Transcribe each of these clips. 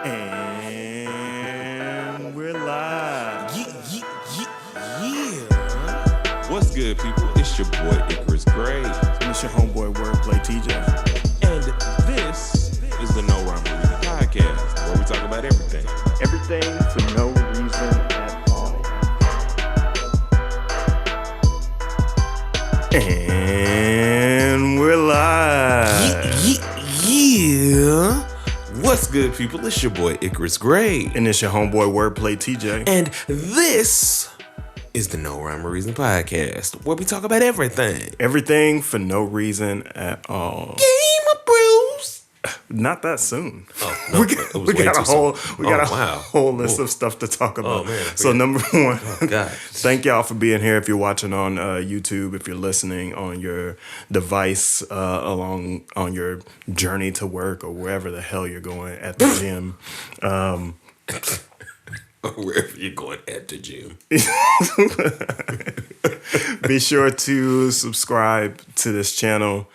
And we're live. Yeah. What's good, people? It's your boy Icarus Gray. And it's your homeboy Wordplay TJ. And this is the No Rhyme or Reason podcast, where we talk about everything. Everything for no reason at all. And we're live. Yeah. What's good, people? It's your boy Icarus Gray. And it's your homeboy Wordplay TJ. And this is the No Rhyme or Reason podcast, where we talk about everything. Everything for no reason at all. Game of Brews. Not that soon. Oh, no, we got a whole list of stuff to talk about. Oh, man. So number one, God. thank y'all for being here. If you're watching on YouTube, if you're listening on your device along on your journey to work or wherever the hell you're going at the gym. Wherever you're going at the gym. Be sure to subscribe to this channel.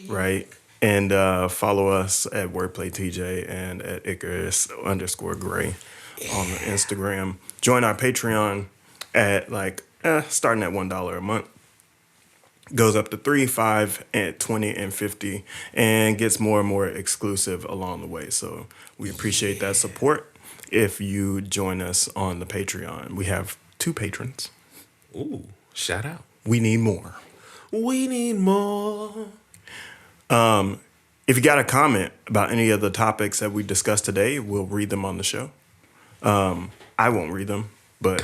Right? And follow us at Wordplay TJ and at Icarus_Gray on the Instagram. Join our Patreon at starting at $1 a month. Goes up to $3, $5, and $20, and $50, and gets more and more exclusive along the way. So we appreciate that support. If you join us on the Patreon, we have 2 patrons. Ooh, shout out. We need more. We need more. If you got a comment about any of the topics that we discussed today, we'll read them on the show. I won't read them, but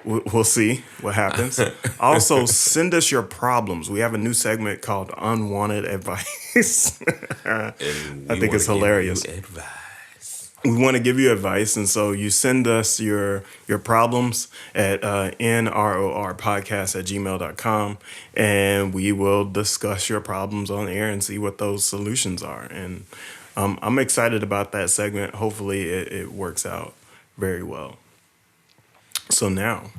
we'll see what happens. Also, send us your problems. We have a new segment called Unwanted Advice. I think it's hilarious. We want to give you advice, and so you send us your problems at nrorpodcast@gmail.com, and we will discuss your problems on air and see what those solutions are. And I'm excited about that segment. Hopefully it works out very well. So now,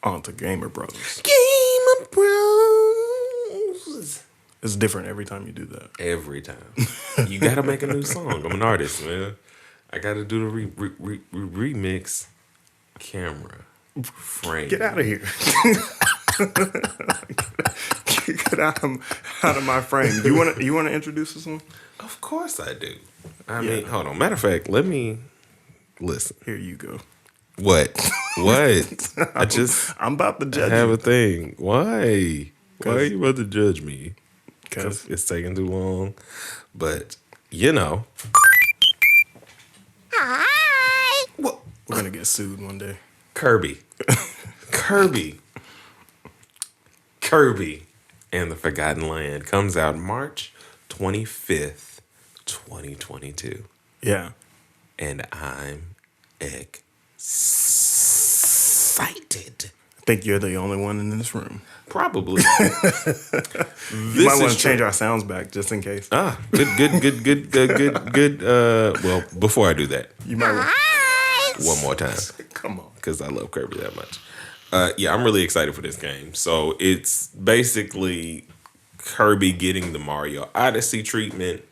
on to Gamer Brothers. Game of Bros. It's different every time you do that. Every time. You got to make a new song. I'm an artist, man. I got to do the remix camera frame. Get out of here. Get out of my frame. You want to introduce this one? Of course I do. I mean, hold on. Matter of fact, let me listen. Here you go. What? I'm about to judge I have you. a thing. Why? Why are you about to judge me? Because it's taking too long. But, you know. Hi. We're going to get sued one day. Kirby and the Forgotten Land comes out March 25th, 2022. Yeah. And I'm excited. I think you're the only one in this room. Probably. You might want to change our sounds back just in case. Good. Well, before I do that, You might want one more time. Come on. Because I love Kirby that much. I'm really excited for this game. So it's basically Kirby getting the Mario Odyssey treatment.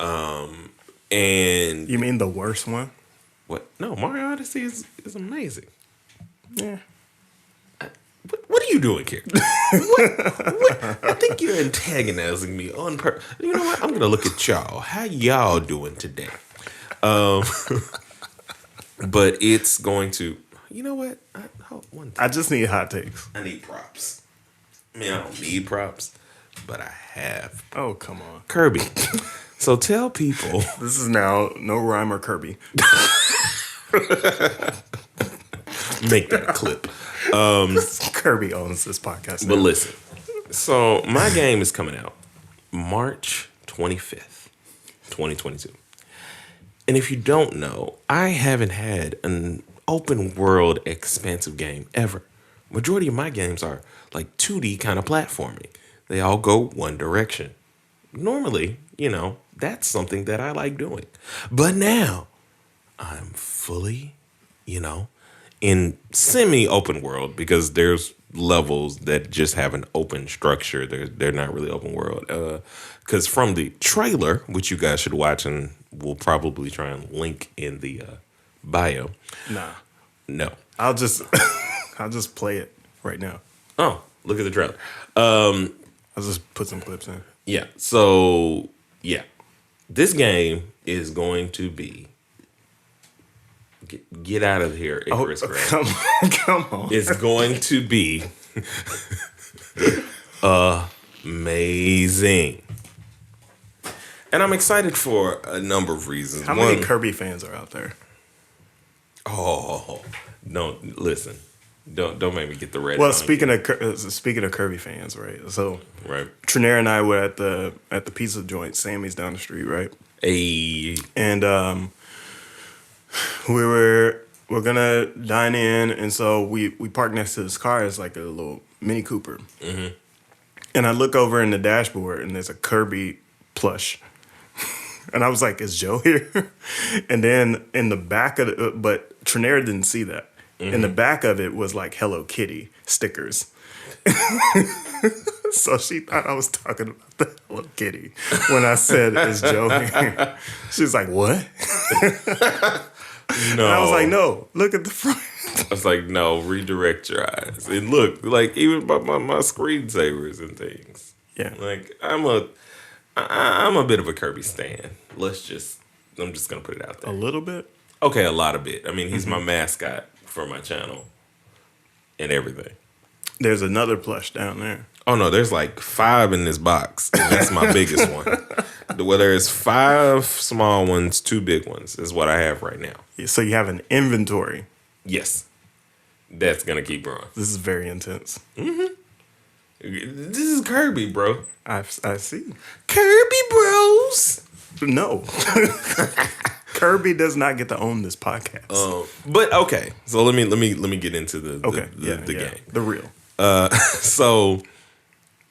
And You mean the worst one? what? No, Mario Odyssey is amazing. Yeah. What are you doing here? What? I think you're antagonizing me on purpose. You know what? I'm gonna look at y'all. How y'all doing today? But it's going to. You know what? I just need hot takes. I need props. I mean, I don't need props, but I have. Oh, come on. Kirby. So tell people. This is now No Rhyme or Kirby. Make that a clip. Kirby owns this podcast now. But listen. So my game is coming out March 25th, 2022. And if you don't know, I haven't had an open world expansive game ever. Majority of my games are like 2D kind of platforming. They all go one direction. Normally, that's something that I like doing. But now I'm fully, in semi-open world because there's levels that just have an open structure. They're not really open world. Because from the trailer, which you guys should watch, and we'll probably try and link in the bio. Nah, No. I'll just I'll just play it right now. Oh, look at the trailer. I'll just put some clips in. Yeah. So yeah, this game is going to be get out of here, Icarus Gray. Come on. It's going to be amazing. And I'm excited for a number of reasons. How many Kirby fans are out there? Oh, don't listen. Don't make me get the red. Well, speaking of Kirby fans, right? So, right, Trinair and I were at the pizza joint, Sammy's down the street, right? And we're gonna dine in, and so we parked next to this car. It's like a little Mini Cooper, and I look over in the dashboard, and there's a Kirby plush. And I was like, "Is Joe here?" And then in the back of it, but Trinair didn't see that. In the back of it was like Hello Kitty stickers. So she thought I was talking about the Hello Kitty when I said, "Is Joe here?" She was like, "What?" No, And I was like, "No, look at the front." I was like, no, redirect your eyes. And look, like even by my screensavers and things. Yeah. Like I'm a bit of a Kirby stan. I'm just gonna put it out A there. little bit. Okay, a lot of it. I mean, he's my mascot for my channel and everything. There's another plush down there. Oh no, there's like 5 in this box. And that's my biggest one. Well, there's 5 small ones, 2 big ones is what I have right now. So you have an inventory. Yes. That's gonna keep growing. This is very intense. This is Kirby, bro. I see. Kirby Bros. No. Kirby does not get to own this podcast. But okay, so let me get into the game. The real. So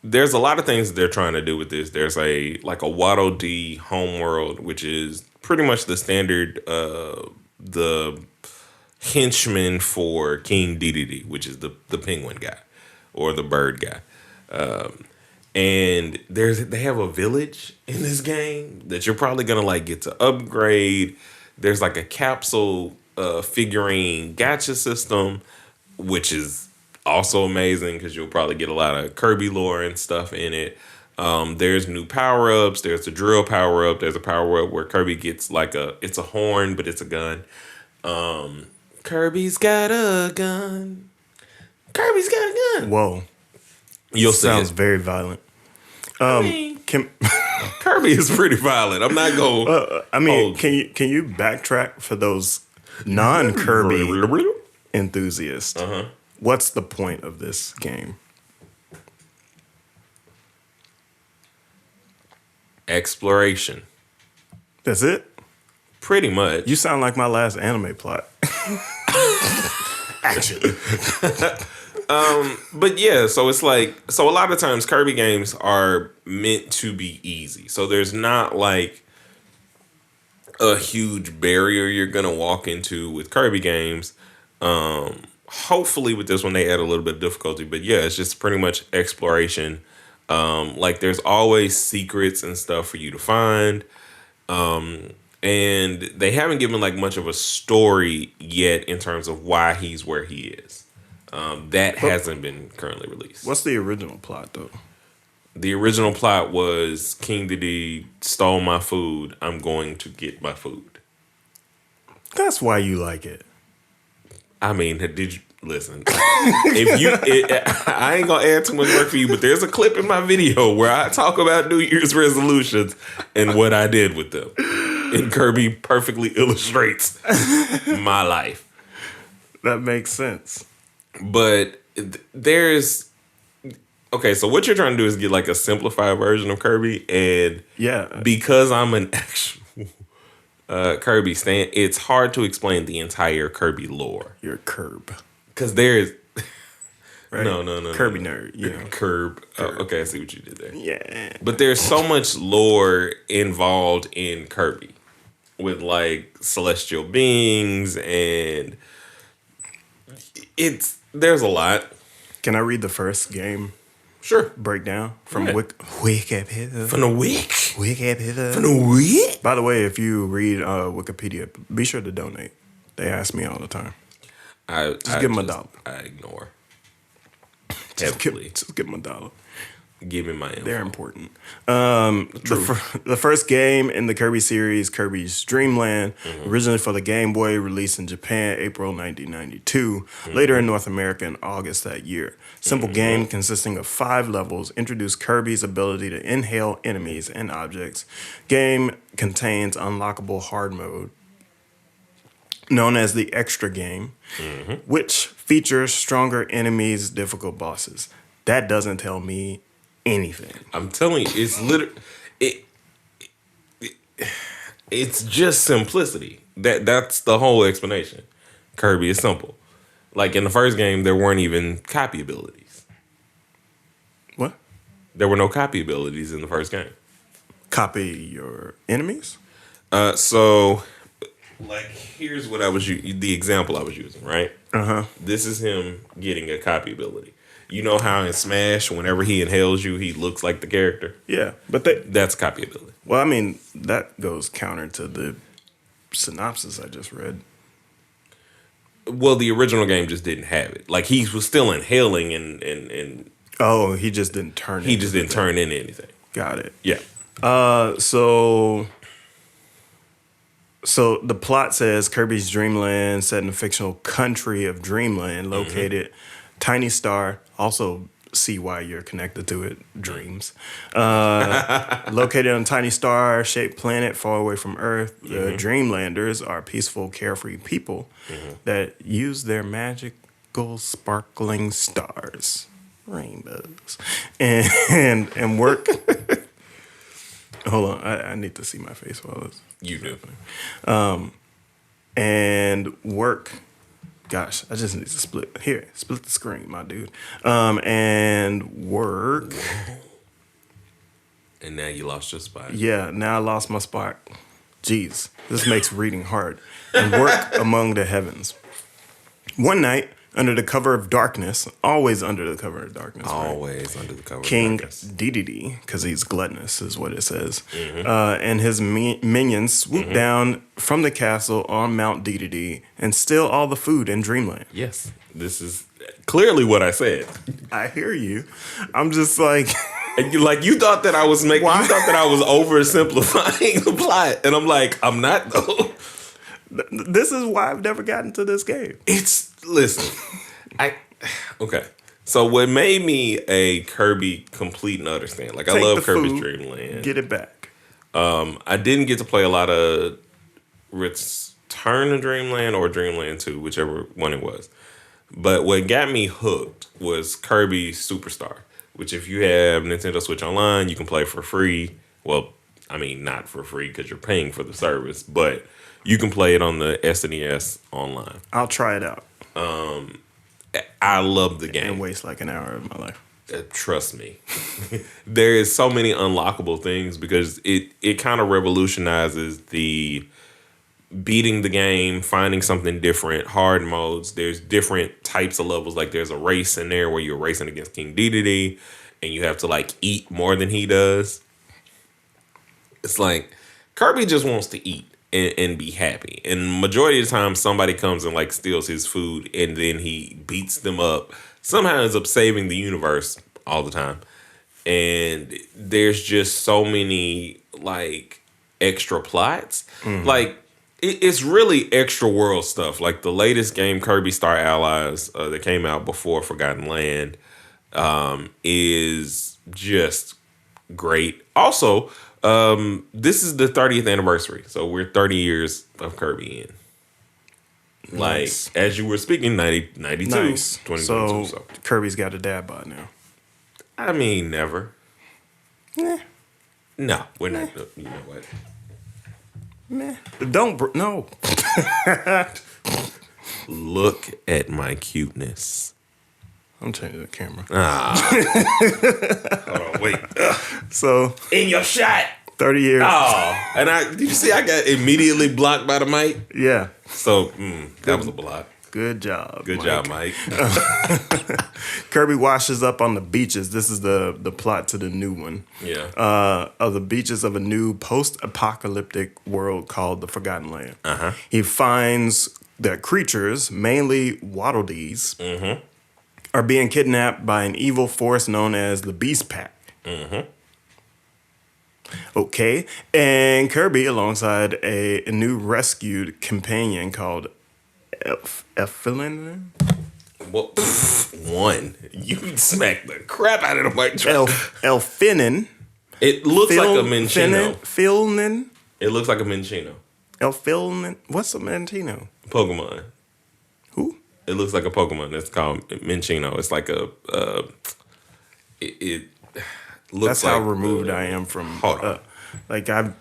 there's a lot of things that they're trying to do with this. There's a Waddle Dee homeworld, which is pretty much the standard the henchman for King Dedede, which is the penguin guy or the bird guy. And they have a village in this game that you're probably gonna get to upgrade. There's like a capsule figurine gacha system, which is also amazing because you'll probably get a lot of Kirby lore and stuff in it. There's new power-ups. There's a drill power-up. There's a power-up where Kirby gets it's a horn, but it's a gun. Kirby's got a gun. Kirby's got a gun. Whoa. You'll see Sounds it. very violent. Kirby is pretty violent. I'm not going. Can you backtrack for those non-Kirby enthusiasts? What's the point of this game? Exploration. That's it? Pretty much. You sound like my last anime plot. Action. But yeah, so it's a lot of times Kirby games are meant to be easy. So there's not a huge barrier you're going to walk into with Kirby games. Hopefully with this one they add a little bit of difficulty, but yeah, it's just pretty much exploration. There's always secrets and stuff for you to find. And they haven't given much of a story yet in terms of why he's where he is. That hasn't been currently released. What's the original plot, though? The original plot was King Dedede stole my food. I'm going to get my food. That's why you like it. I mean, did you listen? I ain't gonna add too much work for you, but there's a clip in my video where I talk about New Year's resolutions and what I did with them. And Kirby perfectly illustrates my life. That makes sense. But there's okay, so what you're trying to do is get a simplified version of Kirby, and because I'm an actual Kirby stan, it's hard to explain the entire Kirby lore. You're Curb. Because there's right? No. Kirby nerd, you know. Curb. Oh, okay, I see what you did there. Yeah. But there's so much lore involved in Kirby with celestial beings, and there's a lot. Can I read the first game Sure. breakdown from Yeah. Wikipedia? From the week. Wikipedia. From the week. By the way, if you read Wikipedia, be sure to donate. They ask me all the time. Just give them a dollar. I ignore. Just Heavily. give them a dollar. Give me my info. They're important. The first game in the Kirby series, Kirby's Dream Land, originally for the Game Boy, released in Japan April 1992, later in North America in August that year. Simple game consisting of 5 levels, introduced Kirby's ability to inhale enemies and objects. Game contains unlockable hard mode, known as the Extra Game, which features stronger enemies, difficult bosses. That doesn't tell me anything. I'm telling you, it's it's just simplicity. That's the whole explanation. Kirby is simple. Like in the first game, there weren't even copy abilities. What? There were no copy abilities in the first game. Copy your enemies? So, like, here's what the example I was using, right? This is him getting a copy ability. You know how in Smash, whenever he inhales you, he looks like the character? Yeah, but That's copy ability. well, I mean, that goes counter to the synopsis I just read. Well, the original game just didn't have it. Like, he was still inhaling and Oh, he just didn't turn. he just didn't turn into anything. Got it. Yeah. So the plot says Kirby's Dream Land, set in a fictional country of Dreamland, located tiny star. Also, see why you're connected to it. Dreams. Located on a tiny star-shaped planet far away from Earth. The Dreamlanders are peaceful, carefree people that use their magical, sparkling stars, rainbows, and work. Hold on, I need to see my face while this. You do. And work. Gosh, I just need to split the screen, my dude. And work. And now you lost your spot. Yeah, now I lost my spot. Jeez, this makes reading hard. And work among the heavens. One night, under the cover of darkness, always under the cover of darkness. Right? Always under the cover King of darkness. Dedede, because he's gluttonous, is what it says, and his minions swoop down from the castle on Mount Dedede and steal all the food in Dreamland. Yes. This is clearly what I said. I hear you. I'm just like, And you thought that I was you thought that I was oversimplifying the plot. And I'm like, I'm not though. this is why I've never gotten to this game. Listen, okay. So what made me a Kirby complete and utter fan? Like, I Take love the Kirby's food, Dream Land. Get it back. I didn't get to play a lot of Return to Dreamland or Dreamland 2, whichever one it was. But what got me hooked was Kirby Superstar, which if you have Nintendo Switch Online, you can play for free. Well, I mean, not for free because you're paying for the service, but you can play it on the SNES online. I'll try it out. I love the game. And waste like an hour of my life. Trust me. There is so many unlockable things because it kind of revolutionizes the beating the game, finding something different, hard modes. There's different types of levels. Like there's a race in there where you're racing against King Dedede and you have to like eat more than he does. It's like Kirby just wants to eat and be happy. And majority of the time somebody comes and like steals his food and then he beats them up. Somehow ends up saving the universe all the time. And there's just so many like extra plots. Like it's really extra world stuff. Like the latest game, Kirby Star Allies, that came out before Forgotten Land, is just great. Also, this is the 30th anniversary. So we're 30 years of Kirby in. Nice. Like, as you were speaking, 92, Nice. 2022. So Kirby's got a dad bod now. I mean, never. Meh. No, we're not. You know what? Meh. No. Look at my cuteness. I'm changing the camera. Hold on, wait. So In your shot. 30 years. Oh, and did you see I got immediately blocked by the mic? Yeah. So that was a block. Good job. Good job, Mike. Kirby washes up on the beaches. This is the plot to the new one. Yeah. Of the beaches of a new post-apocalyptic world called the Forgotten Land. He finds that creatures, mainly Waddle Dees, are being kidnapped by an evil force known as the Beast Pack. Okay, and Kirby, alongside a new rescued companion called Elfilin. Well, one. You smacked the crap out of the mic. Elfinin. It looks like a Minchino. Filnin. It looks like a Minchino. Elfilin. What's a Minchino? Pokemon. Who? It looks like a Pokemon that's called Minchino. It's like a. It looks That's like how removed I am from. Like I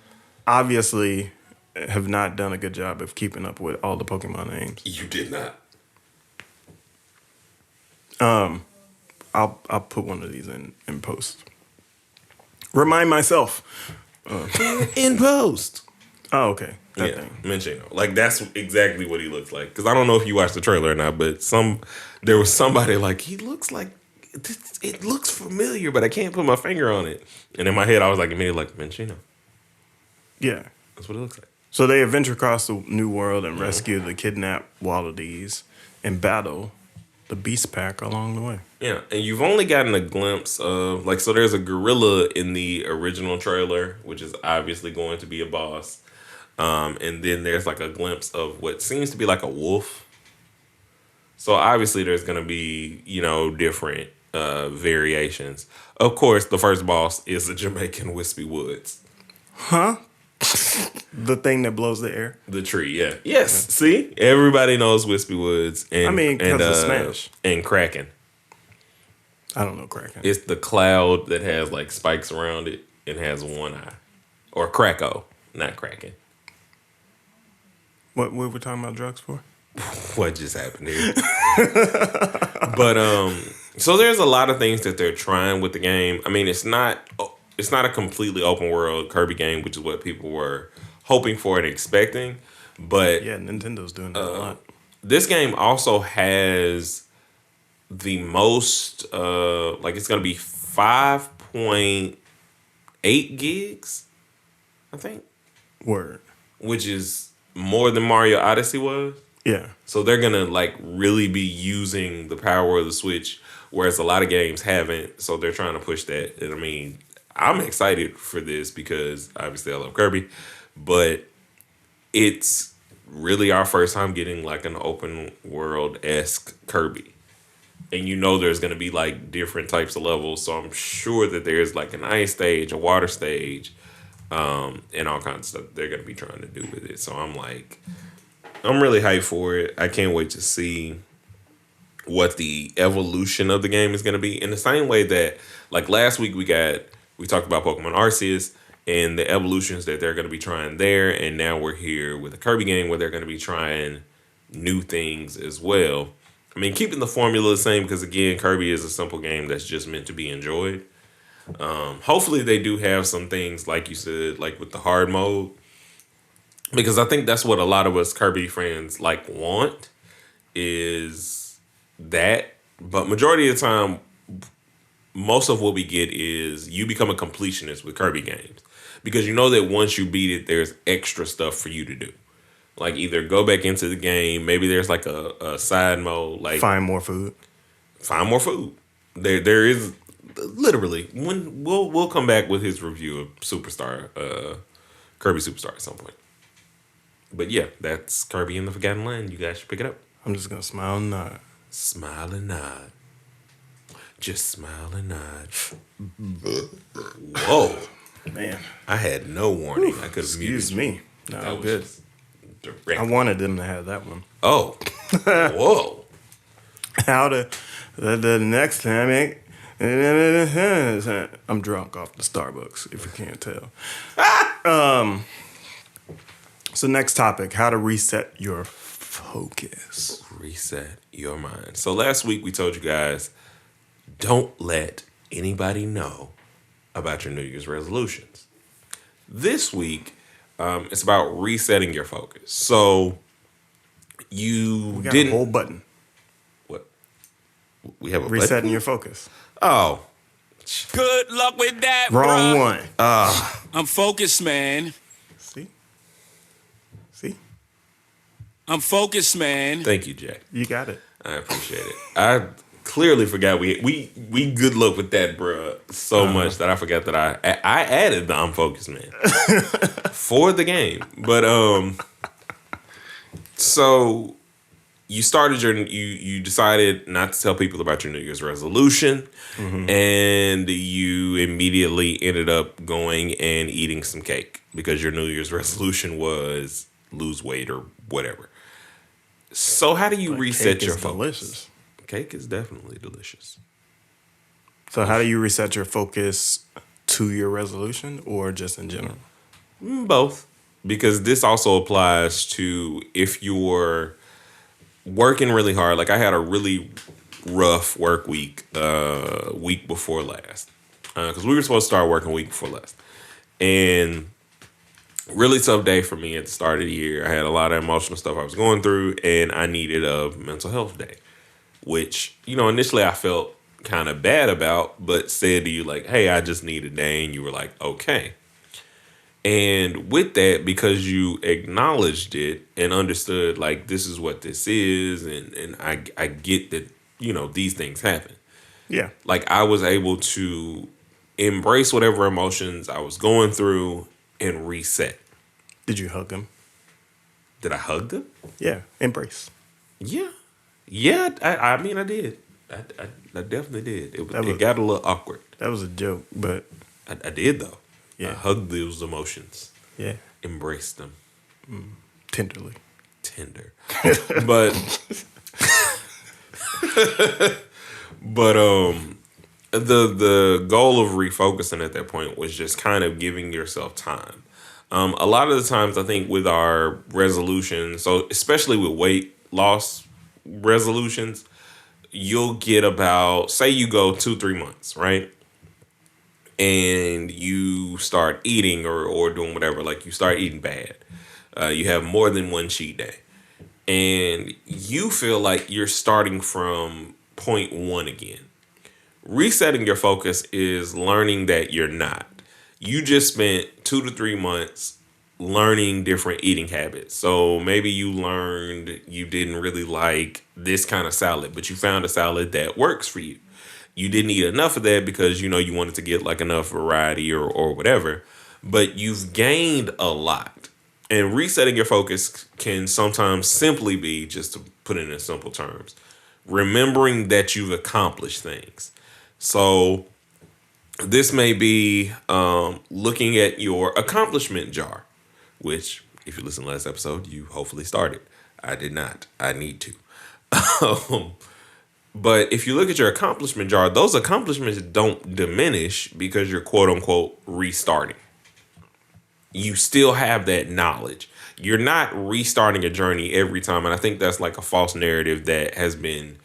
obviously have not done a good job of keeping up with all the Pokemon names. You did not. I'll put one of these in post. Remind myself. In post. Oh, okay. That Yeah, thing. Minchino. Like that's exactly what he looks like. Because I don't know if you watched the trailer or not, but there was somebody like he looks like it looks familiar, but I can't put my finger on it. And in my head, I was like immediately like Minchino. Yeah. That's what it looks like. So they adventure across the new world and rescue the kidnapped Waddle Dees and battle the Beast Pack along the way. Yeah, and you've only gotten a glimpse of so there's a gorilla in the original trailer, which is obviously going to be a boss. And then there's like a glimpse of what seems to be like a wolf. So obviously there's going to be, different variations. Of course, the first boss is the Jamaican Wispy Woods. Huh? The thing that blows the air? The tree, yeah. Yes, see? Everybody knows Wispy Woods. And, because of Smash. And Kraken. I don't know Kraken. It's the cloud that has like spikes around it and has one eye. Or Krako, not Kraken. What we're talking about drugs for? What just happened here? But so there's a lot of things that they're trying with the game. I mean, it's not a completely open world Kirby game, which is what people were hoping for and expecting. But yeah, Nintendo's doing that a lot. This game also has the most it's gonna be 5.8 gigs, I think. Word. Which is more than Mario Odyssey was. Yeah. So they're gonna really be using the power of the Switch, whereas a lot of games haven't. So they're trying to push that. And I mean, I'm excited for this because obviously I love Kirby, but it's really our first time getting like an open world-esque Kirby. And there's gonna be like different types of levels. So I'm sure that there's like an ice stage, a water stage, and all kinds of stuff they're gonna be trying to do with it. So I'm really hyped for it. I can't wait to see what the evolution of the game is gonna be. In the same way that like last week we talked about Pokemon Arceus and the evolutions that they're gonna be trying there, and now we're here with a Kirby game where they're gonna be trying new things as well. I mean, keeping the formula the same because again, Kirby is a simple game that's just meant to be enjoyed. Hopefully they do have some things like you said, like with the hard mode, because I think that's what a lot of us Kirby fans want is that. But majority of the time, most of what we get is you become a completionist with Kirby games because that once you beat it, there's extra stuff for you to do. Like either go back into the game, maybe there's like a side mode, like find more food. There is literally when we'll come back with his review of Superstar, Kirby Superstar at some point. But yeah, that's Kirby in the Forgotten Land. You guys should pick it up. I'm just gonna smile and nod. Smile and nod. Just smile and nod. Whoa, man! I had no warning. I could have muted. Excuse me. No, that was good. Direct. I wanted them to have that one. Oh, whoa! How the next time? I'm drunk off the Starbucks. If you can't tell. So next topic: how to reset your focus. Reset your mind. So last week we told you guys, don't let anybody know about your New Year's resolutions. This week, it's about resetting your focus. So You We got didn't. a whole button. What? We have a Resetting button? your focus. Oh. Good luck with that, Wrong bruh. one. I'm focused, man. See? See? I'm focused, man. Thank you, Jack. You got it. I appreciate it. I clearly forgot we good luck with that, bruh, so much that I forgot that I added the I'm focused, man, for the game. But so you started you decided not to tell people about your New Year's resolution, and you immediately ended up going and eating some cake because your New Year's resolution was lose weight or whatever. So how do you reset Cake your is focus? delicious. Cake is definitely delicious. So how do you reset your focus to your resolution or just in general? Both. Because this also applies to if you're working really hard. Like I had a really rough work week, week before last. Because we were supposed to start working week before last. And really tough day for me at the start of the year. I had a lot of emotional stuff I was going through, and I needed a mental health day, which, initially I felt kind of bad about, but said to you like, hey, I just need a day. And you were like, okay. And with that, because you acknowledged it and understood like, this is what this is. And I get that, these things happen. Yeah. Like I was able to embrace whatever emotions I was going through and reset. Did you hug him? Did I hug them? Yeah. Embrace. Yeah. Yeah, I mean, I did. I definitely did. It got a little awkward. That was a joke, but I did, though. Yeah. I hugged those emotions. yeah, Embraced them. tenderly. Tender. But... but, the goal of refocusing at that point was just kind of giving yourself time. A lot of the times, I think with our resolutions, so especially with weight loss resolutions, you'll get about, say you go 2-3 months, right? And you start eating or doing whatever, like you start eating bad. You have more than one cheat day. And you feel like you're starting from point one again. Resetting your focus is learning that you're not. You just spent 2 to 3 months learning different eating habits. So maybe you learned you didn't really like this kind of salad, but you found a salad that works for you. You didn't eat enough of that because, you wanted to get like enough variety or whatever, but you've gained a lot. And resetting your focus can sometimes simply be, just to put it in simple terms, remembering that you've accomplished things. So this may be looking at your accomplishment jar, which, if you listen to last episode, you hopefully started. I did not. I need to. But if you look at your accomplishment jar, those accomplishments don't diminish because you're quote unquote restarting. You still have that knowledge. You're not restarting a journey every time. And I think that's like a false narrative that has been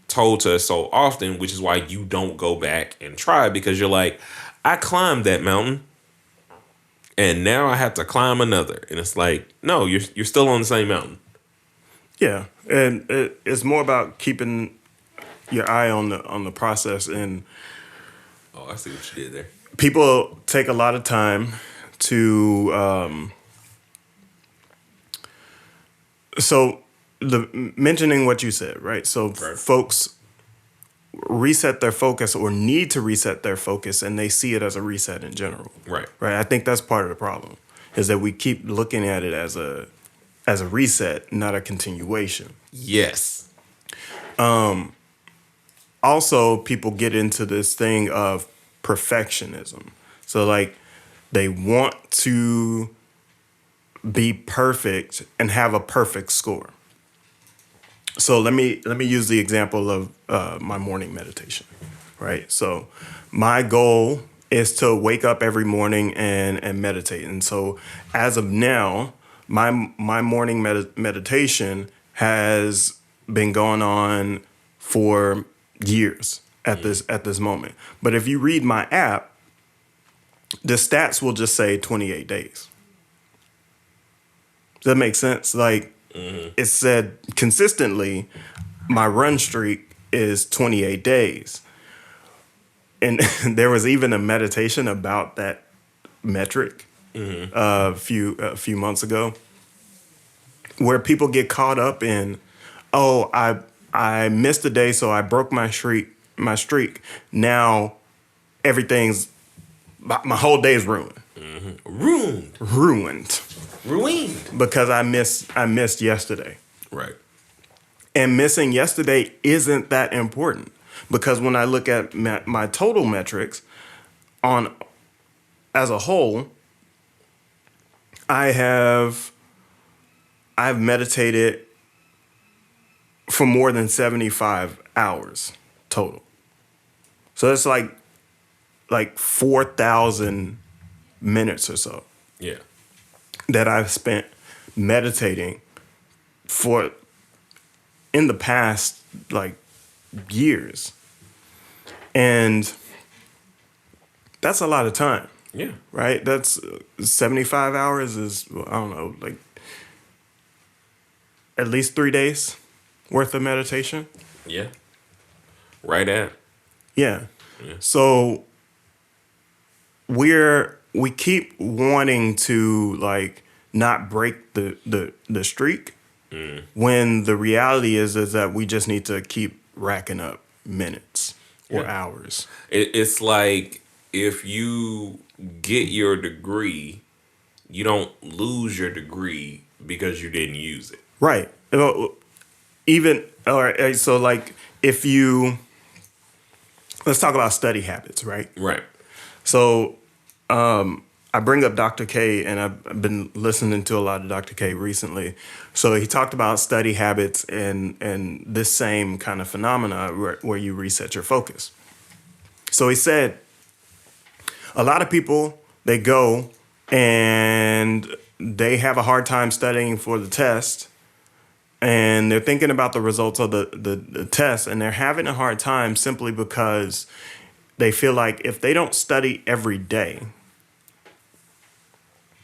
told to us so often, which is why you don't go back and try, because you're like, I climbed that mountain and now I have to climb another. And it's like, no, you're still on the same mountain. Yeah, and it's more about keeping your eye on the process. And Oh, I see what you did there. people take a lot of time to so mentioning what you said, right? So Right. folks reset their focus or need to reset their focus, and they see it as a reset in general. Right. Right. I think that's part of the problem, is that we keep looking at it as a reset, not a continuation. Yes. Also, people get into this thing of perfectionism. So like they want to be perfect and have a perfect score. So let me use the example of my morning meditation, right? So my goal is to wake up every morning and meditate. And so as of now, my morning meditation has been going on for years at this moment. But if you read my app, the stats will just say 28 days. Does that make sense? Like, it said consistently my run streak is 28 days. And there was even a meditation about that metric a few months ago, where people get caught up in, oh, I missed a day, so I broke my streak. Now everything's my whole day is ruined. Ruined because I missed yesterday. Right. And missing yesterday isn't that important, because when I look at my total metrics on as a whole, I've meditated for more than 75 hours total. So that's like 4,000 minutes or so Yeah. that I've spent meditating for in the past like years. And that's a lot of time. Yeah. Right? That's 75 hours is, I don't know, like at least 3 days worth of meditation. Yeah. Right at. Yeah. Yeah. So we keep wanting to like not break the streak, when the reality is that we just need to keep racking up minutes or Yeah. hours. It's like if you get your degree, you don't lose your degree because you didn't use it. Right. Even, all right, so like if you, let's talk about study habits, right? Right. So I bring up Dr. K, and I've been listening to a lot of Dr. K recently. So he talked about study habits and this same kind of phenomena where you reset your focus. So he said, a lot of people, they go and they have a hard time studying for the test, and they're thinking about the results of the test, and they're having a hard time simply because they feel like if they don't study every day,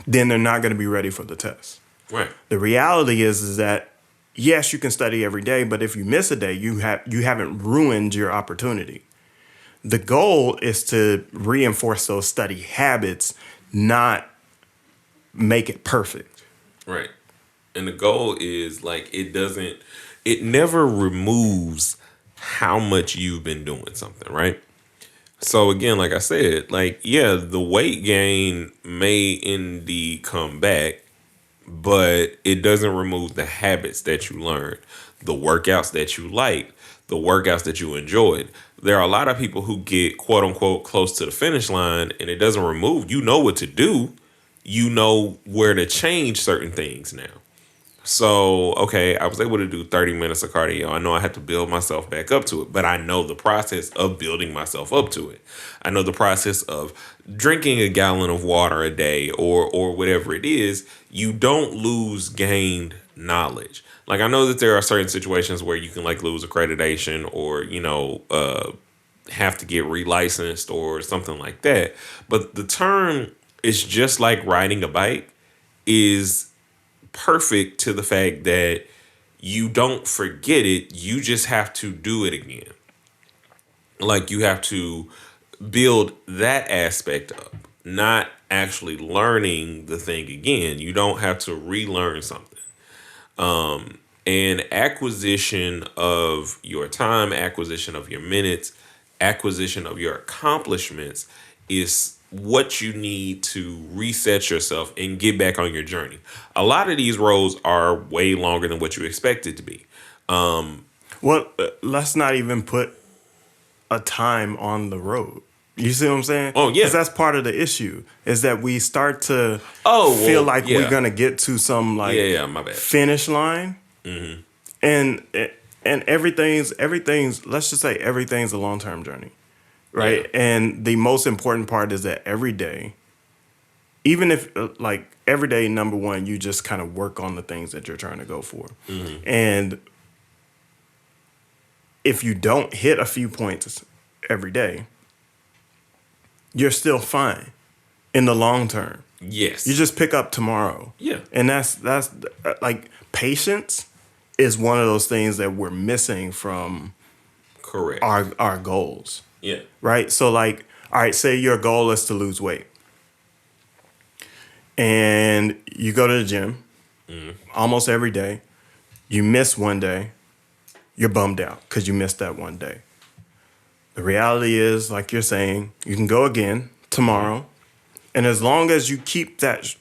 then they're not going to be ready for the test. Right. The reality is that, yes, you can study every day, but if you miss a day, you haven't ruined your opportunity. The goal is to reinforce those study habits, not make it perfect. Right. And the goal is like it never removes how much you've been doing something, right? So again, like I said, like, yeah, the weight gain may indeed come back, but it doesn't remove the habits that you learned, the workouts that you liked, the workouts that you enjoyed. There are a lot of people who get quote unquote close to the finish line, and it doesn't remove. You know what to do. You know where to change certain things now. So, okay, I was able to do 30 minutes of cardio. I know I had to build myself back up to it, but I know the process of building myself up to it. I know the process of drinking a gallon of water a day or whatever it is. You don't lose gained knowledge. Like, I know that there are certain situations where you can like lose accreditation or, have to get relicensed or something like that. But the term is just like riding a bike is perfect to the fact that you don't forget it. You just have to do it again. Like you have to build that aspect up, not actually learning the thing again. You don't have to relearn something. And acquisition of your time, acquisition of your minutes, acquisition of your accomplishments is what you need to reset yourself and get back on your journey. A lot of these roads are way longer than what you expect it to be. Well, let's not even put a time on the road. You see what I'm saying? Oh, yeah. Because that's part of the issue, is that we start to Oh, feel well, like yeah. we're going to get to some like My bad. finish line. Mm-hmm. And everything's, let's just say everything's a long-term journey. Right. Yeah. And the most important part is that every day, even if like every day, number one, you just kind of work on the things that you're trying to go for. Mm-hmm. And if you don't hit a few points every day, you're still fine in the long term. Yes. You just pick up tomorrow. Yeah. And that's like patience is one of those things that we're missing from Correct. our goals. Yeah. Right? So like, all right, say your goal is to lose weight. And you go to the gym almost every day. You miss one day. You're bummed out because you missed that one day. The reality is, like you're saying, you can go again tomorrow. And as long as you keep that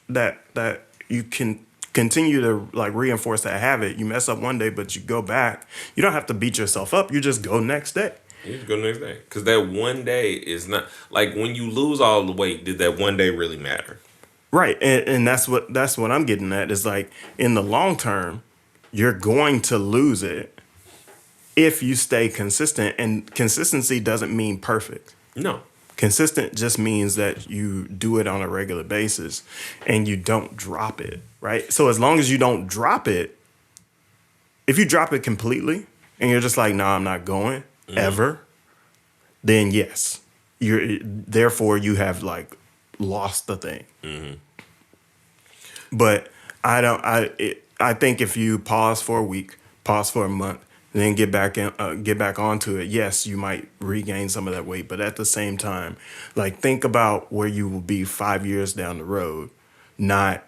you can continue to like reinforce that habit, you mess up one day, but you go back. You don't have to beat yourself up. You just go next day. You just go the next day. Because that one day is not like when you lose all the weight, did that one day really matter? Right. And that's what I'm getting at is like in the long term, you're going to lose it if you stay consistent. And consistency doesn't mean perfect. No. Consistent just means that you do it on a regular basis and you don't drop it, right? So as long as you don't drop it, if you drop it completely and you're just like, no, I'm not going ever, then yes, therefore you have like lost the thing. But I think if you pause for a week, pause for a month, and then get back onto it, yes, you might regain some of that weight. But at the same time, like think about where you will be 5 years down the road, not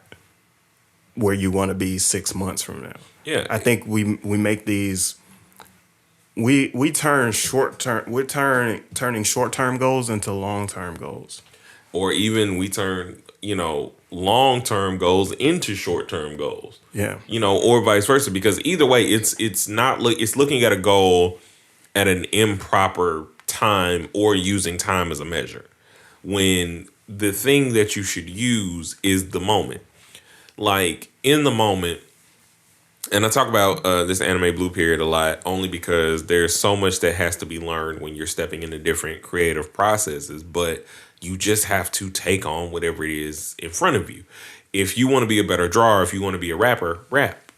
where you want to be 6 months from now. Yeah. I think we make these. We turn short term. We're turning short term goals into long term goals. Or even we turn, long term goals into short term goals. Yeah. Or vice versa. Because either way, it's looking at a goal at an improper time or using time as a measure. When the thing that you should use is the moment. Like in the moment, and I talk about this anime Blue Period a lot only because there's so much that has to be learned when you're stepping into different creative processes, but you just have to take on whatever it is in front of you. If you want to be a better drawer, if you want to be a rapper, rap.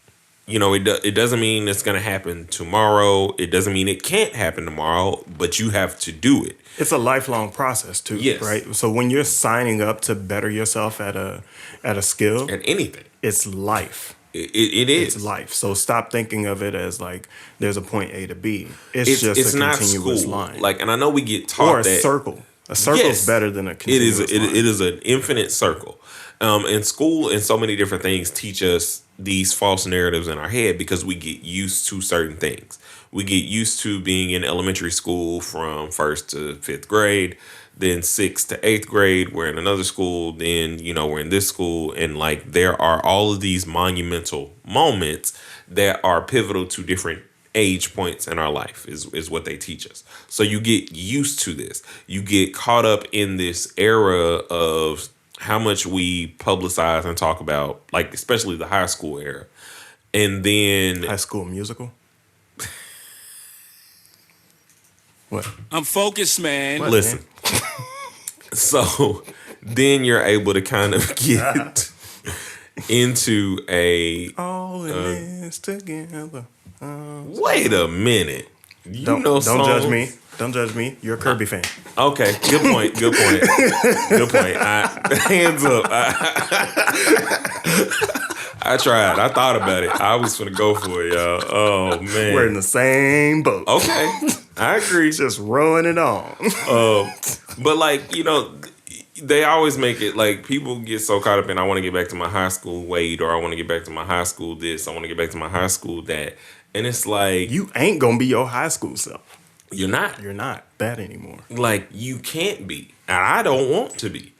It doesn't mean it's going to happen tomorrow. It doesn't mean it can't happen tomorrow, but you have to do it. It's a lifelong process too, Yes. right? So when you're signing up to better yourself at a skill, At anything. it's life. It is. It's life. So stop thinking of it as like there's a point A to B. It's just a not continuous school. line. Like, and I know we get taught or a that circle. A circle's Yes. better than a It continuous is. line. It is an infinite circle. And school and so many different things teach us these false narratives in our head because we get used to certain things. We get used to being in elementary school from 1st to 5th grade, then 6th to 8th grade. We're in another school, then we're in this school, and like there are all of these monumental moments that are pivotal to different age points in our life is what they teach us. So you get used to this. You get caught up in this era of how much we publicize and talk about, like especially the high school era. And then High School Musical. What? I'm focused, man. What, listen. man? So then you're able to kind of get into a All in this together. wait a minute. You Don't know judge songs? me. Don't judge me. You're a Kirby fan. Okay, good point. Good point. Good point. Hands up. I tried. I thought about it. I was gonna go for it, y'all. Oh man. We're in the same boat. Okay, I agree. Just rowing it on. But like they always make it like people get so caught up in I want to get back to my high school weight or I want to get back to my high school this. I want to get back to my high school that, and it's like You ain't gonna be your high school self. you're not. You're not that anymore. Like you can't be, and I don't want to be.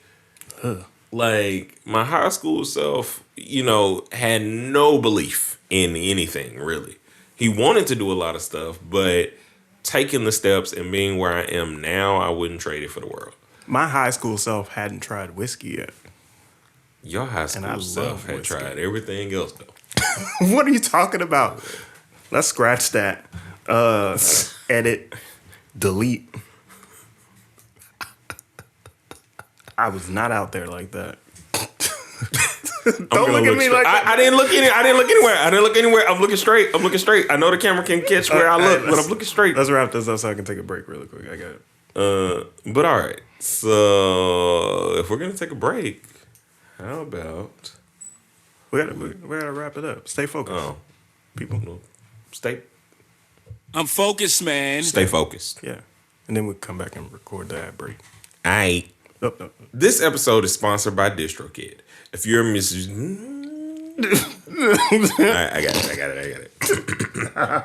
Like my high school self, had no belief in anything really. He wanted to do a lot of stuff, but taking the steps and being where I am now, I wouldn't trade it for the world. My high school self hadn't tried whiskey yet. Your high I school love self had whiskey. tried everything else though. What are you talking about? Let's scratch that. Edit. Delete. I was not out there like that. Don't look at me like that. I didn't look anywhere. I didn't look anywhere. I'm looking straight. I know the camera can catch where I look, but I'm looking straight. Let's wrap this up so I can take a break really quick. I got it. But all right. So if we're gonna take a break, How about We gotta wrap it up. Stay focused, oh people. stay I'm focused, man. stay focused. Yeah, and then we come back and record the ad break. Aight. Oh. This episode is sponsored by DistroKid. If you're a musician, I got it.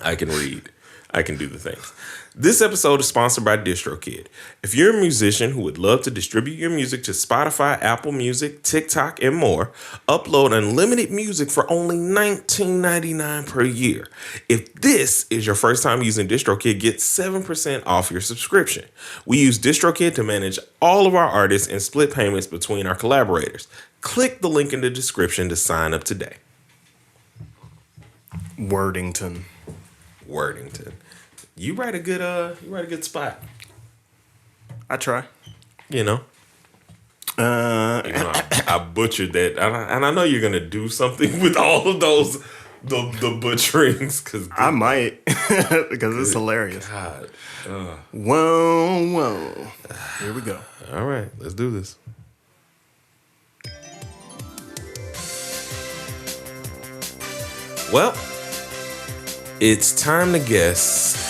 I can read. I can do the things. This episode is sponsored by DistroKid. If you're a musician who would love to distribute your music to Spotify, Apple Music, TikTok, and more, upload unlimited music for only $19.99 per year. If this is your first time using DistroKid, get 7% off your subscription. We use DistroKid to manage all of our artists and split payments between our collaborators. Click the link in the description to sign up today. Wordington. You write a good spot. I try. You know. I butchered that, and I know you're gonna do something with all of those the butcherings because I might because it's hilarious. God. Whoa. Here we go. All right, let's do this. Well, it's time to guess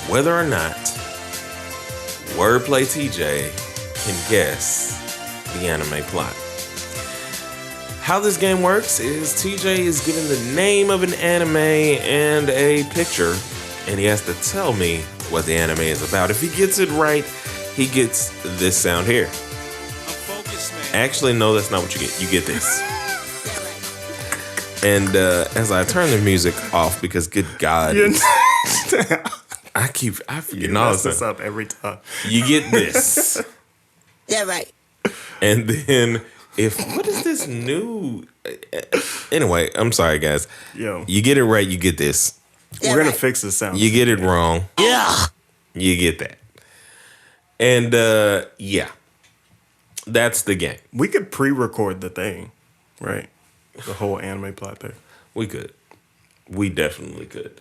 whether or not Wordplay TJ can guess the anime plot. How this game works is TJ is given the name of an anime and a picture, and he has to tell me what the anime is about. If he gets it right, he gets this sound here. I'm focused, man. Actually, no, that's not what you get. You get this. And as I turn the music off, because good God, I forget all mess the this time. up every time. You get this. Yeah, right. And then what is this new? Anyway, I'm sorry, guys. Yo, You get it right, you get this. Yeah, we're gonna right. fix this sound. You get it wrong, Yeah. you get that. And yeah, that's the game. We could pre-record the thing, right? The whole anime plot there. We could. We definitely could.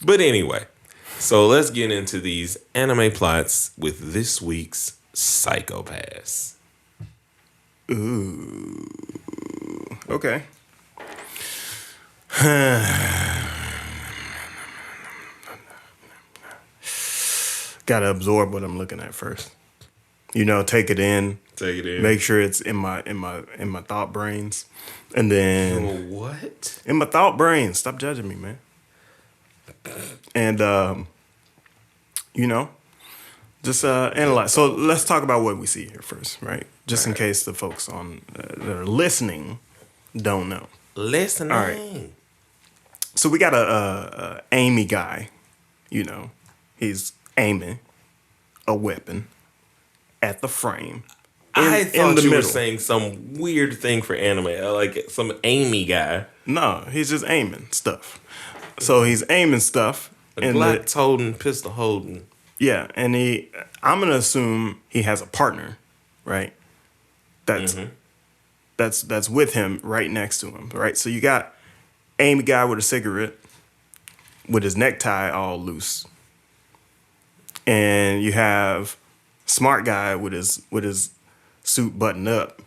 But anyway, so let's get into these anime plots with this week's Psychopaths. Ooh. Okay. Gotta absorb what I'm looking at first. Take it in. Take it in. Make sure it's in my thought brains, and then What? in my thought brains. Stop judging me, man. And just analyze. So let's talk about what we see here first, right? Just in case the folks on that are listening don't know. Listening. All right. So we got a Amy guy. He's aiming a weapon at the frame. I thought you were middle. saying some weird thing for anime, like some Amy guy. No, he's just aiming stuff. So he's aiming stuff. A Glock's holding, pistol holding. Yeah, and I'm gonna assume he has a partner, right? That's with him right next to him, right? So you got Amy guy with a cigarette, with his necktie all loose, and you have smart guy with his suit buttoned up,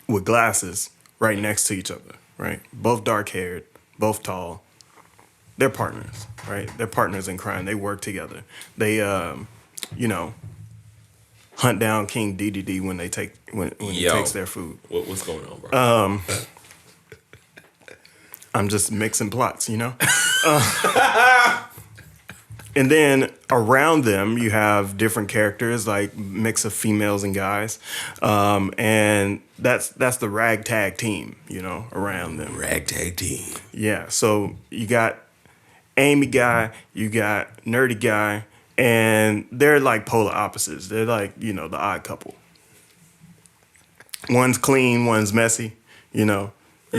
with glasses right next to each other, right? Both dark haired, both tall. They're partners, right? They're partners in crime. They work together. They, hunt down King DDD when he takes their food. What's going on, bro? I'm just mixing plots, And then around them, you have different characters, like mix of females and guys, and that's the ragtag team, around them. Ragtag team. Yeah, so you got Amy guy, you got nerdy guy, and they're like polar opposites. They're like, the odd couple. One's clean, one's messy, You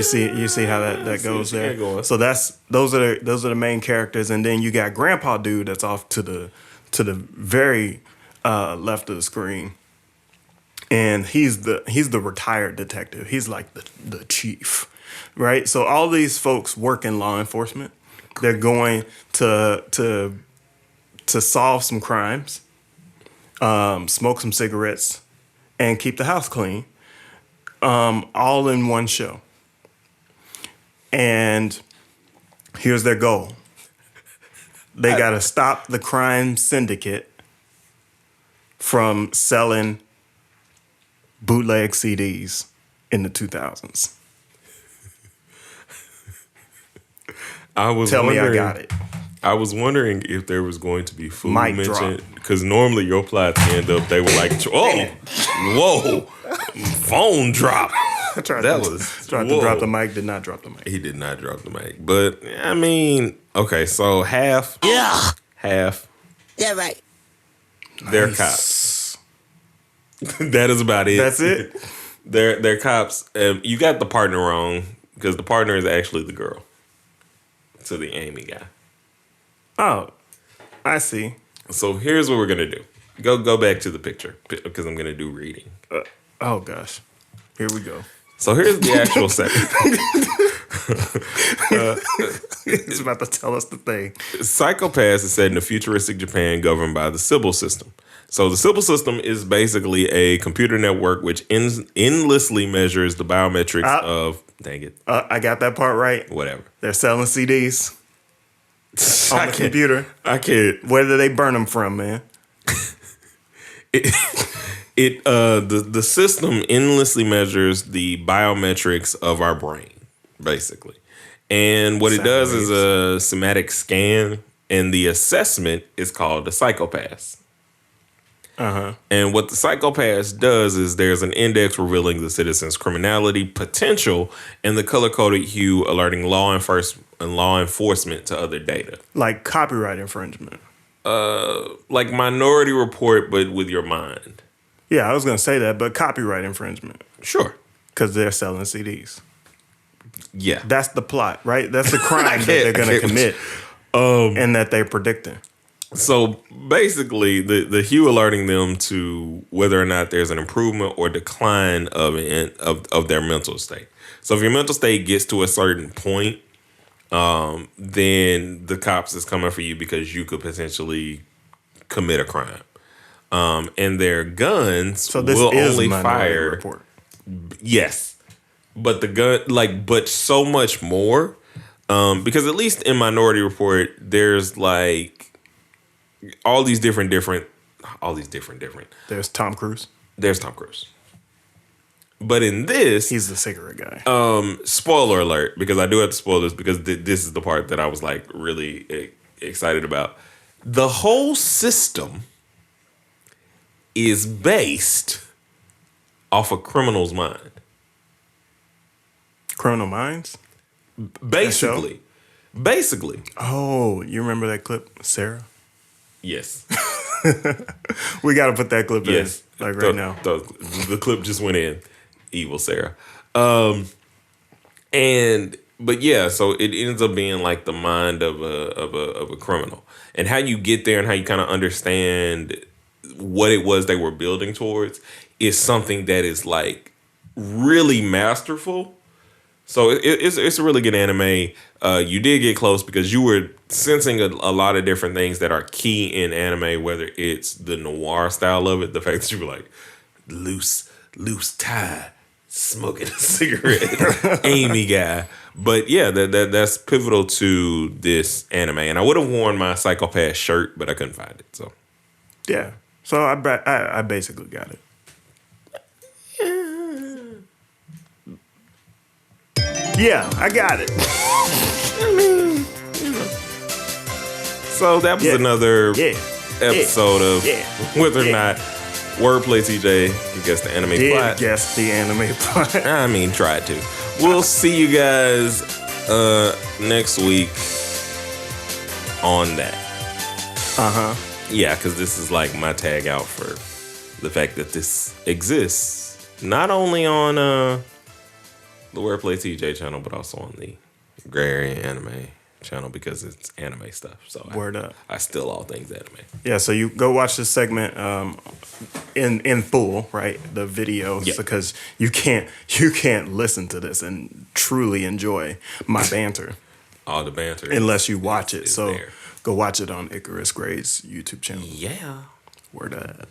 see how that goes there. So those are the main characters, and then you got Grandpa Dude that's off to the very left of the screen, and he's the retired detective. He's like the chief, right? So all these folks work in law enforcement. They're going to solve some crimes, smoke some cigarettes, and keep the house clean, all in one show. And here's their goal. They got to stop the crime syndicate from selling bootleg CDs in the 2000s. Tell me I got it. I was wondering if there was going to be food Mic mentioned, because normally your plots end up, they were like, oh, whoa, phone drop. I tried Whoa. to drop the mic, did not drop the mic. He did not drop the mic. But, I mean, okay, so half. Yeah, right. They're cops. That is about it. That's it? They're cops. You got the partner wrong, because the partner is actually the girl to the Amy guy. Oh, I see. So here's what we're going to do. Go back to the picture, because I'm going to do reading. Oh, gosh. Here we go. So here's the actual second. He's about to tell us the thing. Psychopaths is set in a futuristic Japan governed by the Sybil system. So the Sybil system is basically a computer network which endlessly measures the biometrics of... Dang it. I got that part right. Whatever. They're selling CDs on the computer. I can't. Where do they burn them from, man? The system endlessly measures the biometrics of our brain, basically. And what it does is a somatic scan, and the assessment is called the psychopath. And what the psychopath does is there's an index revealing the citizen's criminality potential and the color-coded hue alerting law enforcement to other data. Like copyright infringement. Like Minority Report, but with your mind. Yeah, I was going to say that, but copyright infringement. Sure. Because they're selling CDs. Yeah. That's the plot, right? That's the crime that they're going to commit and that they're predicting. So basically, the hue alerting them to whether or not there's an improvement or decline of their mental state. So if your mental state gets to a certain point, then the cops is coming for you because you could potentially commit a crime. And their guns will only fire. Report. Yes, but the gun, but so much more, because at least in Minority Report, there's like all these different. There's Tom Cruise. There's Tom Cruise. But in this, he's the cigarette guy. Spoiler alert, because I do have to spoil this because this is the part that I was like really excited about. The whole system is based off a criminal's mind. Criminal Minds? Basically. Oh, you remember that clip, Sarah? Yes. We got to put that clip in, right now. The clip just went in. Evil Sarah. But yeah, so it ends up being like the mind of a criminal. And how you get there and how you kind of understand what it was they were building towards is something that is like really masterful. So it's a really good anime. You did get close because you were sensing a lot of different things that are key in anime, whether it's the noir style of it, the fact that you were like loose tie, smoking a cigarette, Amy guy. But yeah, that's pivotal to this anime. And I would have worn my Psychopath shirt, but I couldn't find it. So yeah. So I basically got it. Yeah, I got it. I mean, you know. So that was another episode of whether or not Wordplay TJ can guess the anime plot. Guess the anime plot. I mean, try to. We'll see you guys next week on that. Yeah, because this is like my tag out for the fact that this exists not only on the Wordplay TJ channel, but also on the Gray Area Anime channel because it's anime stuff. So Word up. I steal all things anime. Yeah, so you go watch this segment in full, right? The video, because you can't listen to this and truly enjoy my banter. All the banter, unless you watch it. So there. Go watch it on Icarus Gray's YouTube channel. Yeah. Word up.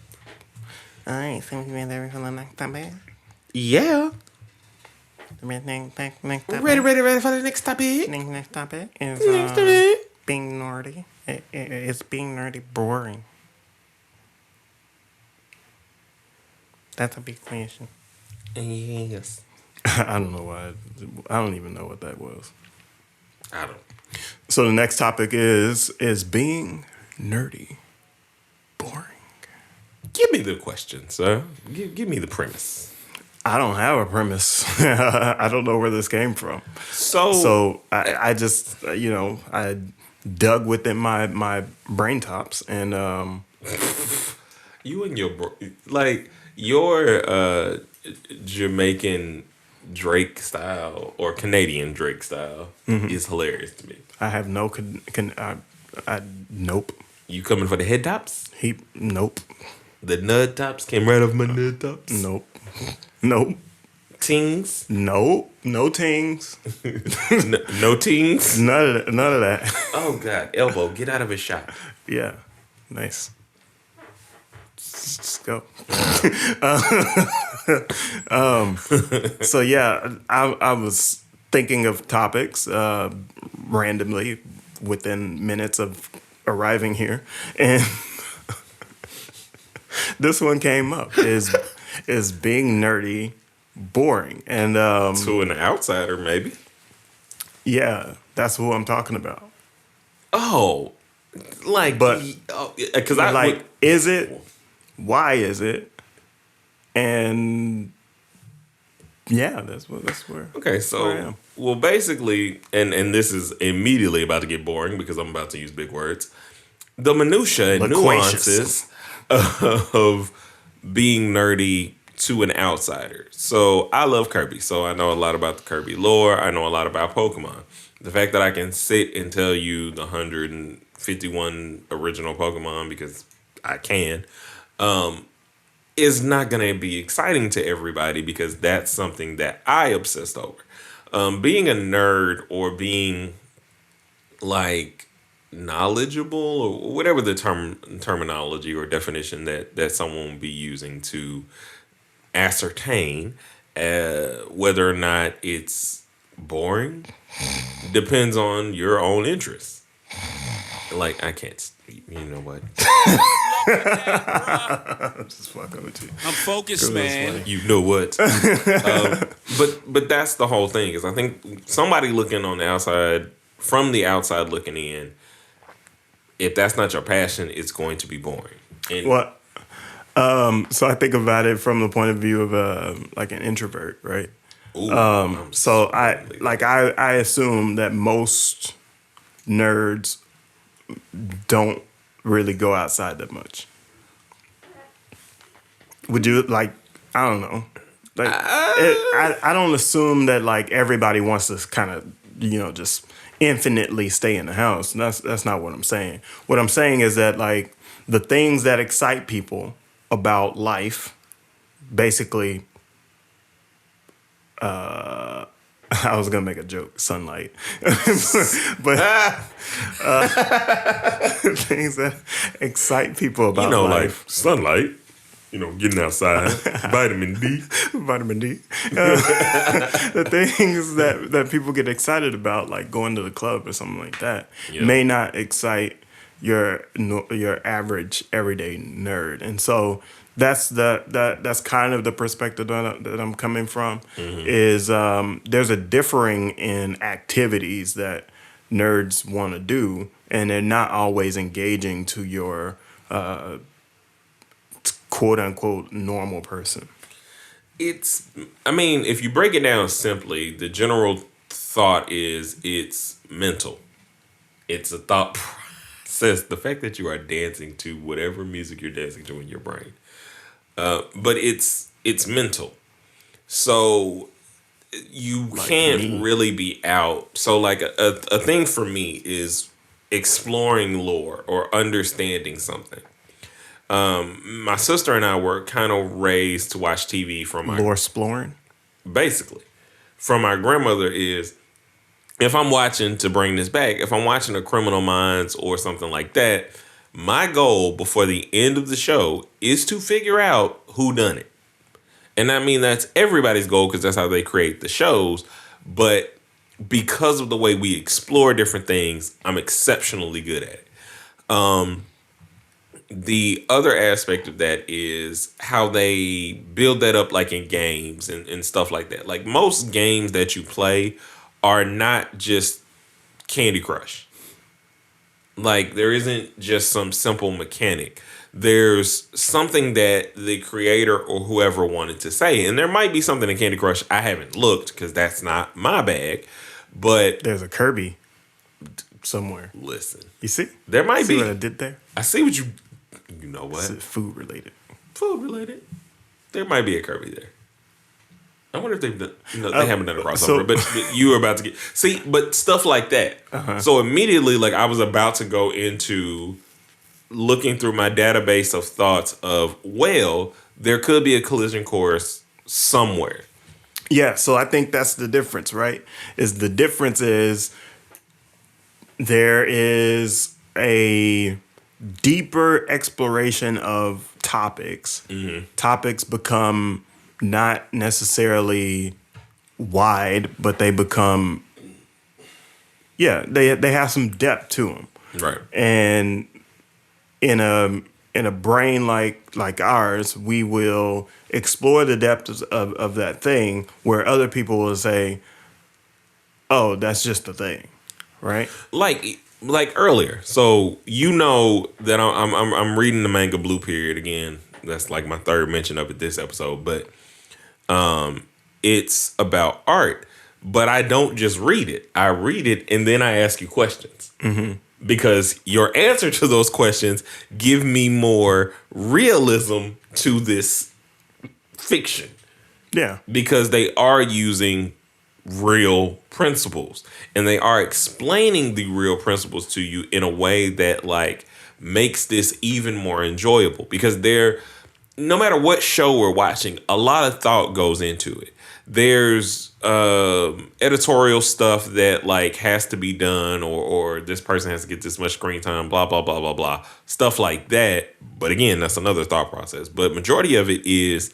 All right, so we ready for the next topic? Yeah. Next Ready for the next topic. Next topic is Next topic. being nerdy. It's being nerdy boring. That's a big question. Yes. I don't know why. I don't even know what that was. I don't. So the next topic is being nerdy boring. Give me the question, sir. Give me the premise. I don't have a premise. I don't know where this came from. So I just I dug within my brain tops and you and your your Jamaican Drake style or Canadian Drake style is hilarious to me. I have no nope. You coming for the head tops? Nope. The nud tops came right off my nud tops. Nope. Nope. Tings? Nope. No tings. No tings? None of that. Oh God, elbow, get out of his shot. Yeah. Nice. Let's go. So yeah, I was thinking of topics randomly within minutes of arriving here, and this one came up: is being nerdy boring? And To an outsider, maybe. yeah, that's who I'm talking about. Oh, like, But- because I Like, is it? Why is it? And yeah, that's where. Okay, where I so am. well, basically, and this is immediately about to get boring because I'm about to use big words. The minutia and Loquacious. nuances of being nerdy to an outsider. So I love Kirby, so I know a lot about the Kirby lore. I know a lot about Pokemon. The fact that I can sit and tell you the 151 original Pokemon because I can. Is not going to be exciting to everybody because that's something that I obsessed over. Being a nerd or being like knowledgeable or whatever the terminology or definition that someone will be using to ascertain whether or not it's boring depends on your own interests. Like, I can't, you know what? Just fucking with you. I'm focused, Girl, that's man. funny. You know what? But that's the whole thing. Is I think somebody looking on the outside, from the outside looking in, if that's not your passion, it's going to be boring. And What? So I think about it from the point of view of like an introvert, right? ooh, So I assume that most nerds don't really go outside that much. Would you like? I don't know. Like I don't assume that like everybody wants to kind of just infinitely stay in the house. That's not what I'm saying. What I'm saying is that like the things that excite people about life, basically. I was gonna make a joke, sunlight, but things that excite people about life. like sunlight, getting outside, vitamin D. Vitamin D. The things that people get excited about, like going to the club or something like that, Yeah. may not excite your average everyday nerd, and so that's that's kind of the perspective that I'm coming from. Is there's a differing in activities that nerds want to do, and they're not always engaging to your quote unquote normal person. If you break it down simply, the general thought is it's mental. It's a thought process. The fact that you are dancing to whatever music you're dancing to in your brain. But it's mental. So you can't me. really be out. So like a thing for me is exploring lore or understanding something. My sister and I were kind of raised to watch TV from Lore exploring. basically from our grandmother is if I'm watching, to bring this back, if I'm watching a Criminal Minds or something like that, My goal before the end of the show is to figure out who done it. And I mean, that's everybody's goal because that's how they create the shows. But because of the way we explore different things, I'm exceptionally good at it. The other aspect of that is how they build that up, like in games and stuff like that. Like most games that you play are not just Candy Crush. Like there isn't just some simple mechanic. There's something that the creator or whoever wanted to say. And there might be something in Candy Crush I haven't looked because that's not my bag. But There's a Kirby somewhere. listen, You see? there might See be. what I did there? I see what you know what? It's food related. Food related. There might be a Kirby there. I wonder if they've done. They haven't done a crossover, but you were about to get but stuff like that. So immediately, like I was about to go into looking through my database of thoughts of there could be a collision course somewhere. Yeah, so I think that's the difference, right? The difference is there is a deeper exploration of topics. Mm-hmm. Topics become not necessarily wide, but they become, they have some depth to them. Right. And in a brain like ours, we will explore the depths of that thing where other people will say, oh, that's just the thing, right? Like earlier. So you know that I'm reading the manga Blue Period again. That's like my third mention of it this episode, but it's about art. But I don't just read it. I read it and then I ask you questions. Mm-hmm. Because your answer to those questions give me more realism to this fiction. Yeah. Because they are using real principles and they are explaining the real principles to you in a way that like makes this even more enjoyable, because no matter what show we're watching, a lot of thought goes into it. There's editorial stuff that like has to be done, or this person has to get this much screen time, blah blah blah blah blah, stuff like that. But again, that's another thought process. But majority of it is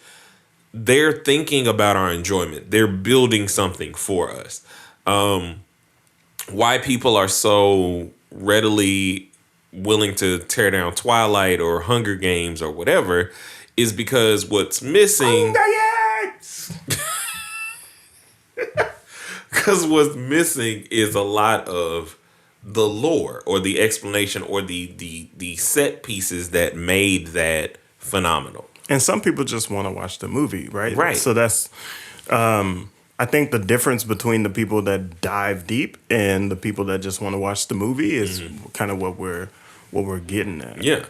they're thinking about our enjoyment. They're building something for us. Why people are so readily willing to tear down Twilight or Hunger Games or whatever is because what's missing. Because what's missing is a lot of the lore or the explanation or the set pieces that made that phenomenal. And some people just want to watch the movie, right? Right. So that's, I think the difference between the people that dive deep and the people that just want to watch the movie is kind of what we're getting at. Yeah.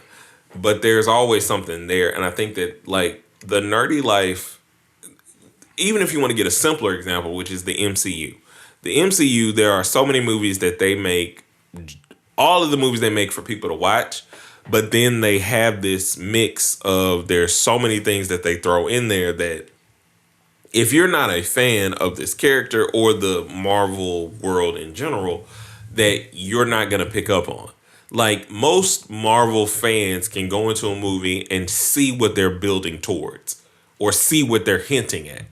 But there's always something there. And I think that like the nerdy life, even if you want to get a simpler example, which is the MCU. The MCU, there are so many movies that they make, all of the movies they make for people to watch, but then they have this mix of there's so many things that they throw in there that if you're not a fan of this character or the Marvel world in general, that you're not going to pick up on. Like most Marvel fans can go into a movie and see what they're building towards or see what they're hinting at.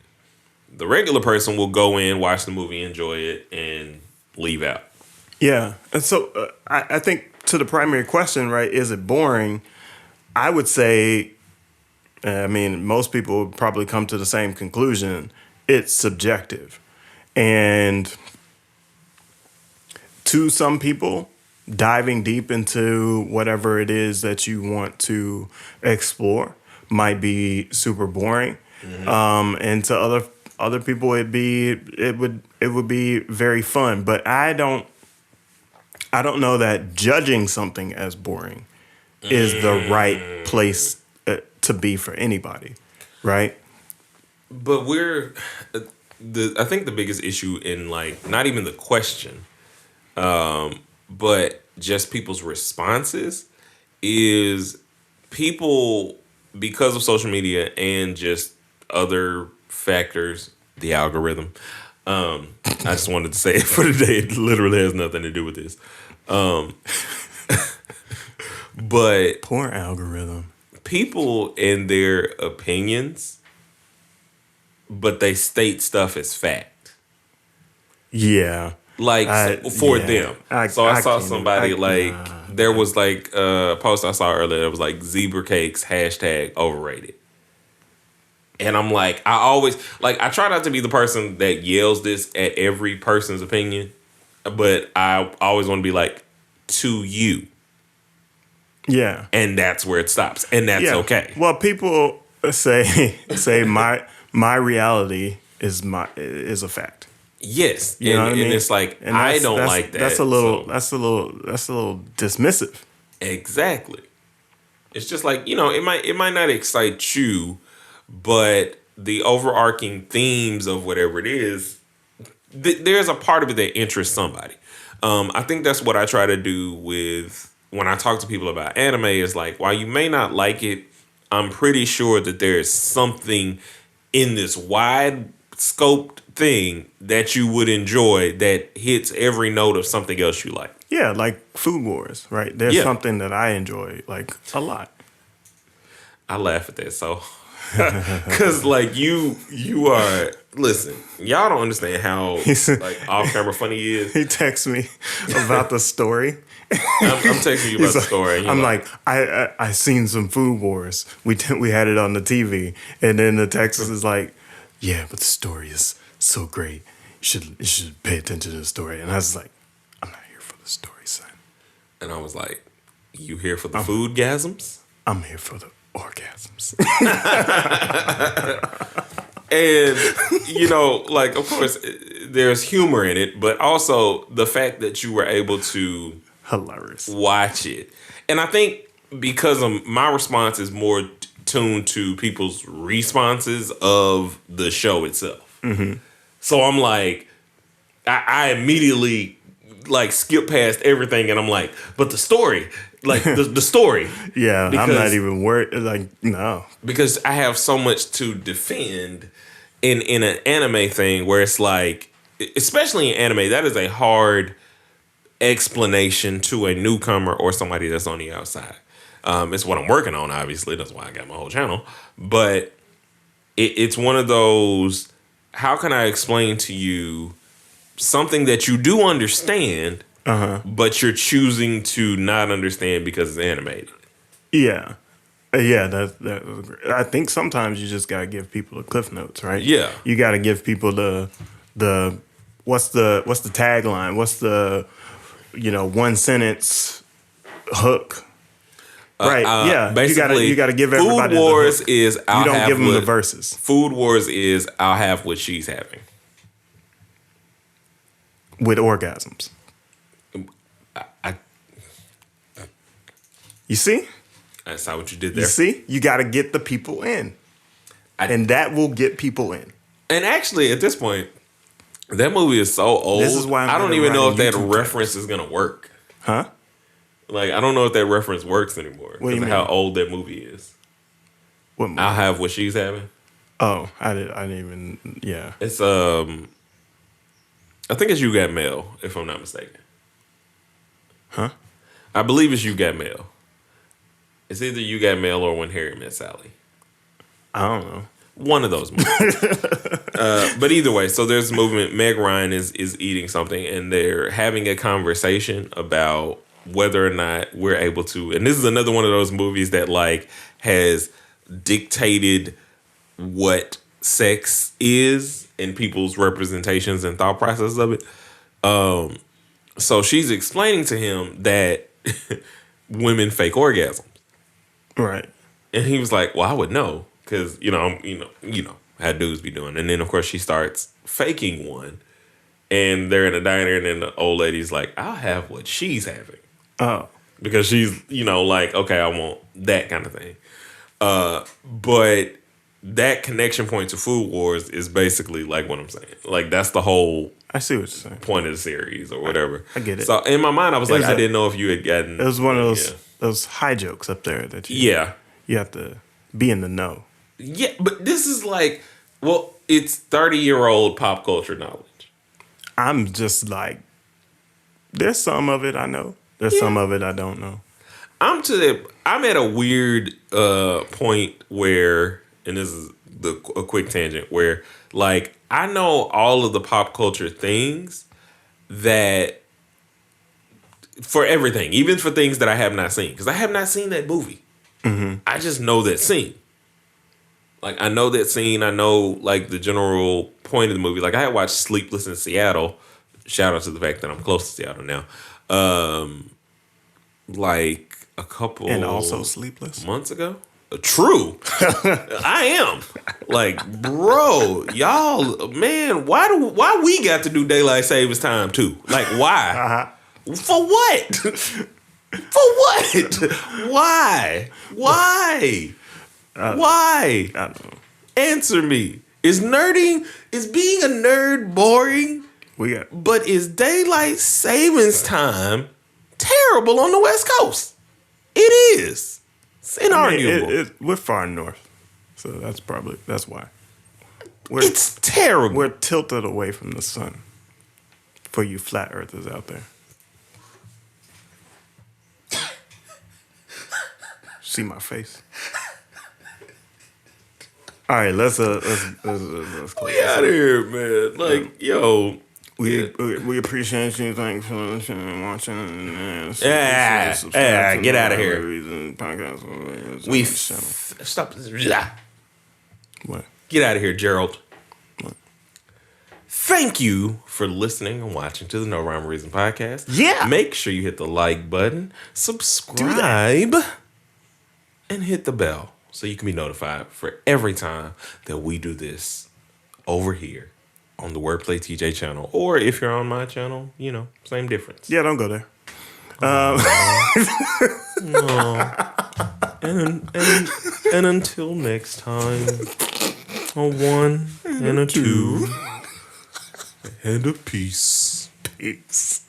The regular person will go in, watch the movie, enjoy it, and leave out. Yeah. And so I think to the primary question, right, is it boring? I would say, most people would probably come to the same conclusion. It's subjective. And to some people, diving deep into whatever it is that you want to explore might be super boring. Mm-hmm. And to other people, it would be very fun. But I don't know that judging something as boring is the right place to be for anybody, right? But I think the biggest issue in like not even the question, but just people's responses is people, because of social media and just other factors, the algorithm. I just wanted to say it for today. It literally has nothing to do with this. But Poor algorithm. people and their opinions, but they state stuff as fact. Yeah. Like for them. I saw can't- somebody there was like a post I saw earlier that was like zebra cakes #overrated. And I'm like, I try not to be the person that yells this at every person's opinion, but I always want to be like, to you. Yeah. And that's where it stops. And that's okay. Well, people say my reality is a fact. Yes. You know what I mean? And it's like, And I don't like that. That's a little dismissive. Exactly. It's just like, it might not excite you, but the overarching themes of whatever it is, there's a part of it that interests somebody. I think that's what I try to do with when I talk to people about anime is like, while you may not like it, I'm pretty sure that there's something in this wide scoped thing that you would enjoy that hits every note of something else you like. Yeah, like Food Wars, right? There's something that I enjoy like a lot. I laugh at that so because like you are listen, y'all don't understand how like off camera funny he is. He texts me about the story. I'm texting you about the story. I'm like, I seen some Food Wars. We had it on the TV, and then the text is like, yeah, but the story is so great. You should pay attention to the story. And I was like, I'm not here for the story, son. And I was like, you here for the food gasms? I'm here for the orgasms. And, like, of course, there's humor in it, but also the fact that you were able to hilarious watch it. And I think because of my response is more tuned to people's responses of the show itself. Mm-hmm. So I'm like, I immediately like skip past everything and I'm like, but the story, like the story. Yeah, because, I'm not even worried. Like, no. Because I have so much to defend in an anime thing where it's like, especially in anime, that is a hard explanation to a newcomer or somebody that's on the outside. It's what I'm working on, obviously. That's why I got my whole channel. But it's one of those, how can I explain to you something that you do understand, but you're choosing to not understand because it's animated? Yeah. Yeah, that I think sometimes you just gotta give people the cliff notes, right? Yeah. You gotta give people the what's the tagline? What's the one sentence hook? Right. Yeah. Basically, you gotta give everybody Food Wars the hook. is you don't give them the verses. Food Wars is I'll have what she's having. With orgasms. You see? That's not what you did there. You see? You got to get the people in. And that will get people in. And actually, at this point, that movie is so old. This is why I don't even know if that reference is going to work. Huh? Like, I don't know if that reference works anymore. What do you mean? How old that movie is. What movie? I'll have what she's having. Oh, I didn't even, yeah. It's, I think it's You Got Mail, if I'm not mistaken. Huh? I believe it's You Got Mail. It's either You Got Mail or When Harry Met Sally. I don't know. One of those movies. But either way, so there's a movement. Meg Ryan is eating something, and they're having a conversation about whether or not we're able to. And this is another one of those movies that like has dictated what sex is in people's representations and thought process of it. So she's explaining to him that women fake orgasms. Right. And he was like, well, I would know because, you know how dudes be doing. And then, of course, she starts faking one. And they're in a diner and then the old lady's like, I'll have what she's having. Oh. Because she's, like, okay, I want that kind of thing. But that connection point to Food Wars is basically like what I'm saying. Like, that's the whole I see what you're saying. point of the series or whatever. I get it. So in my mind, I was like, I didn't know if you had gotten. It was one of those high jokes up there that you have to be in the know. Yeah, but this is like, well, it's 30-year-old pop culture knowledge. I'm just like, there's some of it I know. There's some of it I don't know. I'm at a weird point where, and this is a quick tangent, where like I know all of the pop culture things that for everything, even for things that I have not seen, because I have not seen that movie. I just know that scene. Like I know that scene. I know like the general point of the movie. Like I had watched Sleepless in Seattle. Shout out to the fact that I'm close to Seattle now. Like a couple And also Sleepless. months ago. True. I am. Like, bro, y'all, man, why we got to do daylight savings time too? Like, why? For what? For what? Why? Why? Why? I don't know. Answer me. Is being a nerd boring? But is daylight savings time terrible on the West Coast? It is. It's inarguable. We're far north, so that's why. It's terrible. We're tilted away from the sun. For you flat earthers out there. See my face. All right, let's close. We out here, man. Like, yo. We appreciate you. Thanks for listening and watching. And, get out of here. Stop. What? Get out of here, Gerald. What? Thank you for listening and watching to the No Rhyme or Reason podcast. Yeah. Make sure you hit the like button, subscribe, and hit the bell so you can be notified for every time that we do this over here on the Wordplay TJ channel. Or if you're on my channel, same difference. Yeah, don't go there. No. And until next time, a 1 and a 2 and a peace. Peace.